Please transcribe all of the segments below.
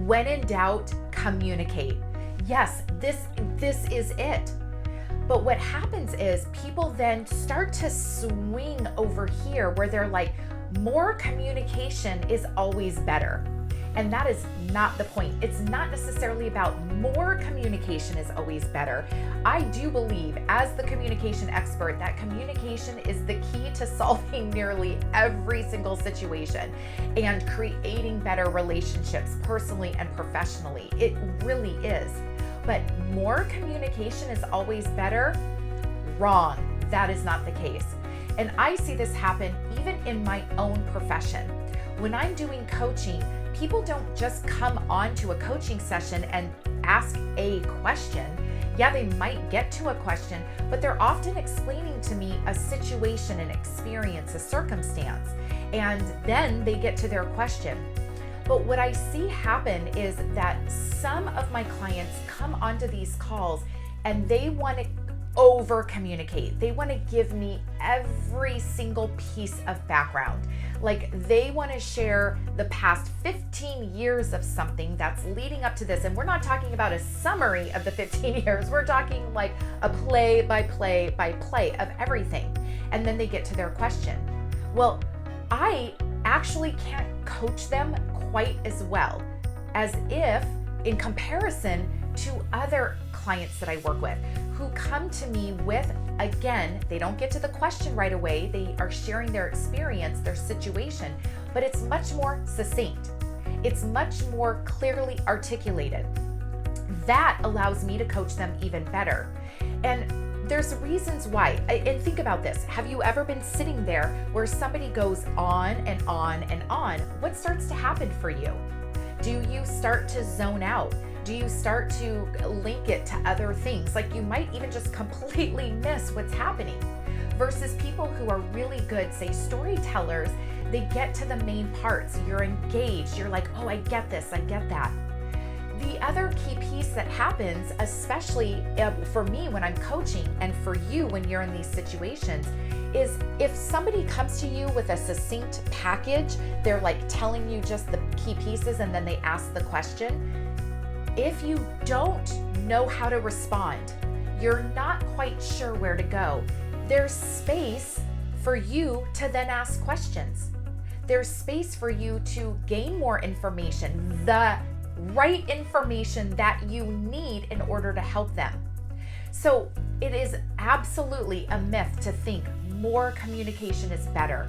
When in doubt, communicate. Yes, this is it. But what happens is people then start to swing over here where they're like, more communication is always better. And that is not the point. It's not necessarily about more communication is always better. I do believe, as the communication expert, that communication is the key to solving nearly every single situation and creating better relationships personally and professionally. It really is. But more communication is always better? Wrong. That is not the case. And I see this happen even in my own profession. When I'm doing coaching, people don't just come on to a coaching session and ask a question. Yeah, they might get to a question, but they're often explaining to me a situation, an experience, a circumstance, and then they get to their question. But what I see happen is that some of my clients come onto these calls and they want to over communicate. They want to give me every single piece of background. Like they want to share the past 15 years of something that's leading up to this. And we're not talking about a summary of the 15 years. We're talking like a play by play by play of everything. And then they get to their question. Well, I actually can't coach them quite as well as if in comparison to other clients that I work with who come to me with, again, they don't get to the question right away. They are sharing their experience, their situation, but it's much more succinct. It's much more clearly articulated. That allows me to coach them even better. And there's reasons why. And think about this. Have you ever been sitting there where somebody goes on and on and on? What starts to happen for you? Do you start to zone out? Do you start to link it to other things? Like you might even just completely miss what's happening. Versus people who are really good, say storytellers, they get to the main parts. You're engaged. You're like, oh, I get this. I get that. The other key piece that happens, especially for me when I'm coaching and for you when you're in these situations, is if somebody comes to you with a succinct package, they're like telling you just the key pieces and then they ask the question. If you don't know how to respond, you're not quite sure where to go, there's space for you to then ask questions. There's space for you to gain more information, the right information that you need in order to help them. So it is absolutely a myth to think more communication is better.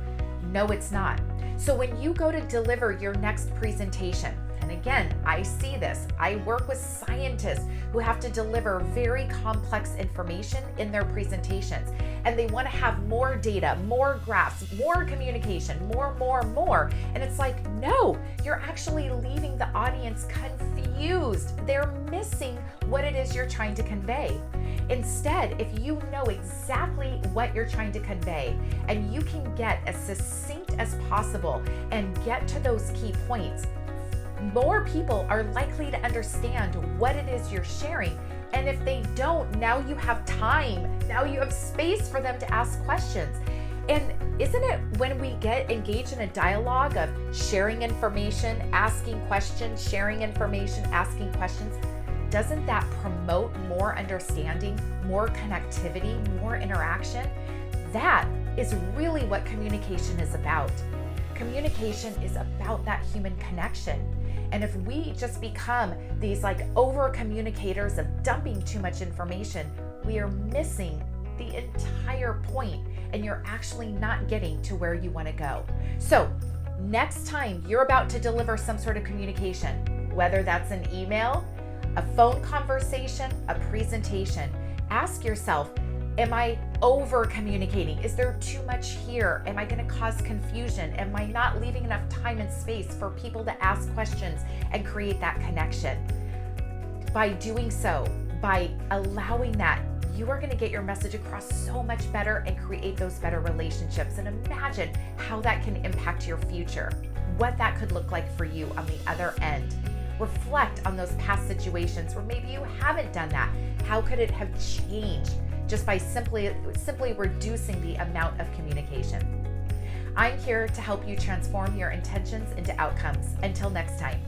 No, it's not. So when you go to deliver your next presentation, and again, I see this. I work with scientists who have to deliver very complex information in their presentations, and they want to have more data, more graphs, more communication, more. And it's like, no, you're actually leaving the audience confused. They're missing what it is you're trying to convey. Instead, if you know exactly what you're trying to convey and you can get as succinct as possible and get to those key points, more people are likely to understand what it is you're sharing. And if they don't, now you have time. Now you have space for them to ask questions. And isn't it when we get engaged in a dialogue of sharing information, asking questions, sharing information, asking questions, doesn't that promote more understanding, more connectivity, more interaction? That is really what communication is about. Communication is about that human connection. And if we just become these like over communicators of dumping too much information, we are missing the entire point and you're actually not getting to where you want to go. So next time you're about to deliver some sort of communication, whether that's an email, a phone conversation, a presentation, ask yourself, am I over communicating? Is there too much here? Am I going to cause confusion? Am I not leaving enough time and space for people to ask questions and create that connection? By doing so, by allowing that, you are going to get your message across so much better and create those better relationships. And imagine how that can impact your future, what that could look like for you on the other end. Reflect on those past situations where maybe you haven't done that. How could it have changed just by simply reducing the amount of communication? I'm here to help you transform your intentions into outcomes. Until next time.